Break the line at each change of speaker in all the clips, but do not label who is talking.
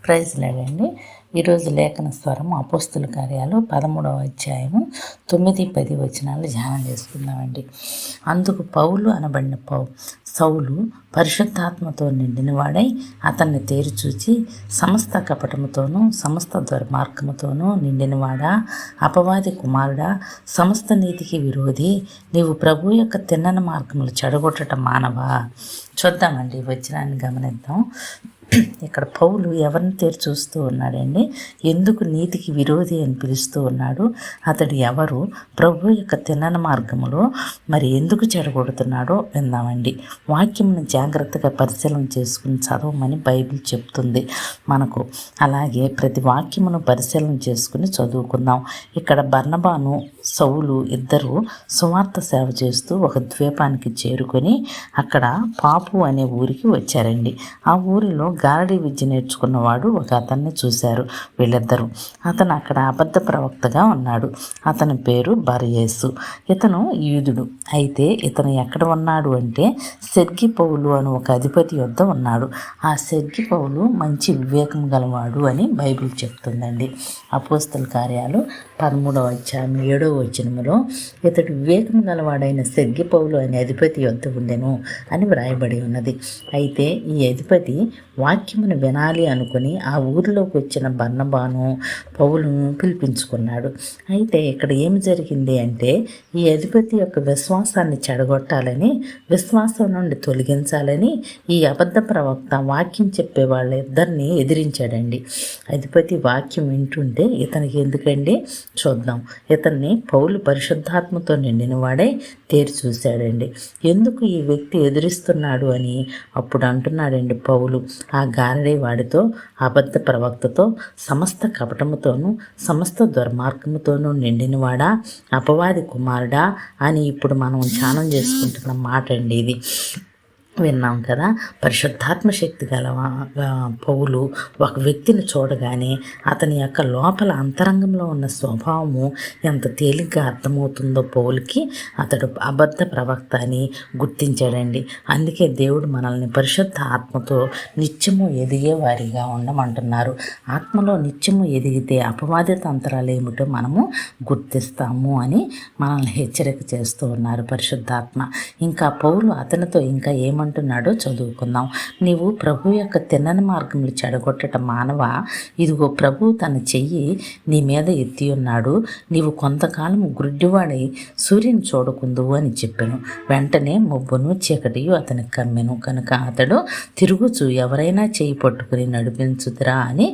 Praise లేదండి. ఈరోజు లేఖన స్వరం అపోస్తుల కార్యాలు 13వ అధ్యాయము 9-10 వచనాలు ధ్యానం చేసుకుందామండి. అందుకు పౌలు అనబడిన సౌలు పరిశుద్ధాత్మతో నిండినవాడై అతన్ని తేరిచూచి, సమస్త కపటముతోనూ సమస్త దుర్మార్గముతోనూ నిండినవాడా, అపవాది కుమారుడా, సమస్త నీతికి విరోధి, నీవు ప్రభు యొక్క తిన్నని మార్గములు చెడగొట్టడం మానవా. చూద్దామండి, వచనాన్ని గమనిద్దాం. ఇక్కడ పౌలు ఎవరిని తెరి చూస్తూ ఉన్నాడండి? ఎందుకు నీతికి విరోధి అని పిలుస్తూ ఉన్నాడు? అతడు ఎవరు? ప్రభు యొక్క తిన్నని మార్గములో మరి ఎందుకు చెడగొడుతున్నాడో విందామండి. వాక్యంను జాగ్రత్తగా పరిశీలన చేసుకుని చదవమని బైబిల్ చెప్తుంది మనకు. అలాగే ప్రతి వాక్యమును పరిశీలన చేసుకుని చదువుకుందాం. ఇక్కడ బర్నబాను సౌలు ఇద్దరు సువార్త సేవ చేస్తూ ఒక ద్వీపానికి చేరుకొని అక్కడ పాపు అనే ఊరికి వచ్చారండి. ఆ ఊరిలో గారడీ విద్య నేర్చుకున్నవాడు ఒక అతన్ని చూశారు వీళ్ళిద్దరూ. అతను అక్కడ అబద్ధ ప్రవక్తగా ఉన్నాడు. అతని పేరు బర్యేసు. ఇతను యూదుడు. అయితే ఇతను ఎక్కడ ఉన్నాడు అంటే సెర్గి పౌలు అని ఒక అధిపతి వద్ద ఉన్నాడు. ఆ సెర్గి పౌలు మంచి వివేకం గలవాడు అని బైబిల్ చెప్తుందండి. అపోస్తల కార్యాలు 13వ అధ్యాయం 7వ వచనములో ఇతడు వివేకం గలవాడైన సెర్గి పౌలు అనే అధిపతి వద్ద ఉండెను అని వ్రాయబడి ఉన్నది. అయితే ఈ అధిపతి వాక్యమును వినాలి అనుకుని ఆ ఊరిలోకి వచ్చిన బర్నబాను పౌలును పిలిపించుకున్నాడు. అయితే ఇక్కడ ఏమి జరిగింది అంటే ఈ అధిపతి యొక్క విశ్వాసాన్ని చెడగొట్టాలని, విశ్వాసం నుండి తొలగించాలని ఈ అబద్ధ ప్రవక్త వాక్యం చెప్పే వాళ్ళిద్దరిని ఎదిరించాడండి. అధిపతి వాక్యం వింటుంటే ఇతనికి ఎందుకండి? చూద్దాం. ఇతన్ని పౌలు పరిశుద్ధాత్మతో నిండిన వాడే తేరి చూశాడండి. ఎందుకు ఈ వ్యక్తి ఎదిరిస్తున్నాడు అని అప్పుడు అంటున్నాడండి పౌలు, ఆ గారడీ వాడితో, అబద్ధ ప్రవక్తతో, సమస్త కపటముతోనూ సమస్త దుర్మార్గముతోనూ నిండినవాడా, అపవాది కుమారుడా అని ఇప్పుడు మనం ధ్యానం చేసుకుంటున్న మాట అండి ఇది. విన్నాం కదా. పరిశుద్ధాత్మ శక్తి గల పౌలు ఒక వ్యక్తిని చూడగానే అతని యొక్క లోపల అంతరంగంలో ఉన్న స్వభావము ఎంత తేలిగ్గా అర్థమవుతుందో పౌలుకి అతడు అబద్ధ ప్రవక్త అని గుర్తించాడండి. అందుకే దేవుడు మనల్ని పరిశుద్ధ ఆత్మతో నిత్యము ఎదిగే వారిగా ఉండమంటున్నారు. ఆత్మలో నిత్యము ఎదిగితే అపవాది తంత్రాలు ఏమిటో మనము గుర్తిస్తాము అని మనల్ని హెచ్చరిక చేస్తూ ఉన్నారు పరిశుద్ధాత్మ. ఇంకా పౌలు అతనితో ఇంకా అంటున్నాడో చదువుకుందాం. నీవు ప్రభు యొక్క తిన్నని మార్గములు చెడగొట్టడం మానవా. ఇదిగో ప్రభు తన చెయ్యి నీ మీద ఎత్తి ఉన్నాడు. నీవు కొంతకాలం గుడ్డివాడై సూర్యుని చూడకుందువు అని చెప్పాను. వెంటనే మొబ్బును చీకటియు అతనికి కమ్మెను. కనుక అతడు తిరుగుచూ ఎవరైనా చేయి పట్టుకుని నడిపించుదురా అని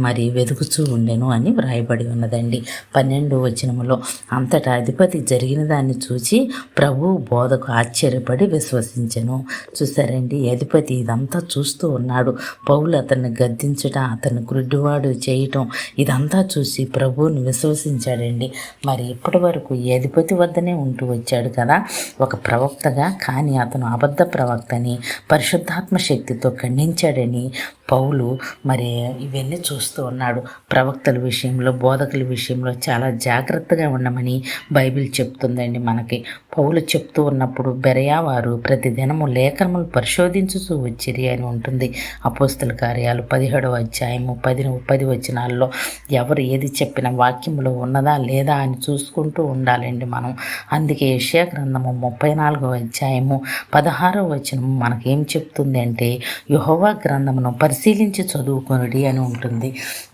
మరి వెతుకుచూ ఉండెను అని వ్రాయబడి ఉన్నదండి 12వ వచనములో. అంతటా అధిపతి జరిగిన దాన్ని చూసి ప్రభు బోధకు ఆశ్చర్యపడి విశ్వసించెను. చూసారండి, అధిపతి ఇదంతా చూస్తూ ఉన్నాడు. పౌలు అతన్ని గద్దించడం, అతన్ని గుడ్డివాడు చేయటం ఇదంతా చూసి ప్రభువుని విశ్వసించాడండి. మరి ఇప్పటి వరకు ఈ అధిపతి వద్దనే ఉంటూ వచ్చాడు కదా ఒక ప్రవక్తగా. కానీ అతను అబద్ధ ప్రవక్తని పరిశుద్ధాత్మ శక్తితో ఖండించాడని పౌలు మరి ఇవన్నీ చూస్తూ ఉన్నాడు. ప్రవక్తల విషయంలో, బోధకుల విషయంలో చాలా జాగ్రత్తగా ఉండమని బైబిల్ చెప్తుందండి మనకి. పౌలు చెప్తూ ఉన్నప్పుడు బెరయా వారు ప్రతిదినము లేఖనములు పరిశోధించుతూ వచ్చిరి అని ఉంటుంది. అపోస్తల కార్యాలు 17వ అధ్యాయము 10 వచనాల్లో ఎవరు ఏది చెప్పిన వాక్యంలో ఉన్నదా లేదా అని చూసుకుంటూ ఉండాలండి మనం. అందుకే యెషయా గ్రంథము 34వ అధ్యాయము 16వ వచనం మనకేం చెప్తుంది అంటే యెహోవా గ్రంథమును పరిశీలించి చదువుకొనుడి అని ఉంటుంది.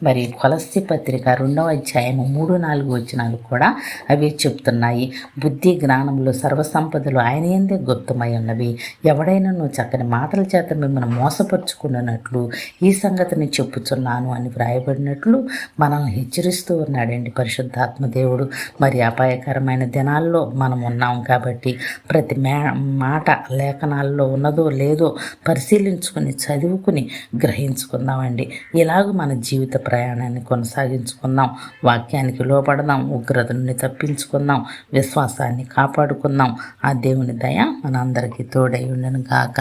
మరి కొలస్సీ పత్రిక 2వ అధ్యాయము 3-4 వచనాలు కూడా అవే చెప్తున్నాయి. బుద్ధి జ్ఞానంలో సర్వసంపదలు ఆయన యందే గుప్తమై ఉన్నవి. ఎవడైనా చక్కని మాటల చేత మిమ్మల్ని మోసపరుచుకున్నట్లు ఈ సంగతిని చెప్పుచున్నాను అని వ్రాయబడినట్లు మనల్ని హెచ్చరిస్తూ ఉన్నాడండి పరిశుద్ధాత్మ దేవుడు. మరి అపాయకరమైన దినాల్లో మనం ఉన్నాం కాబట్టి ప్రతి మాట లేఖనాల్లో ఉన్నదో లేదో పరిశీలించుకుని చదువుకుని గ్రహించుకుందామండి. ఇలాగ మన జీవిత ప్రయాణాన్ని కొనసాగించుకుందాం. వాక్యానికి లోపడదాం, ఉగ్రత నుండి తప్పించుకుందాం, విశ్వాసాన్ని కాపాడుకుందాం. ఆ దేవుని దయ మనందరికీ తోడై ఉండను గాక.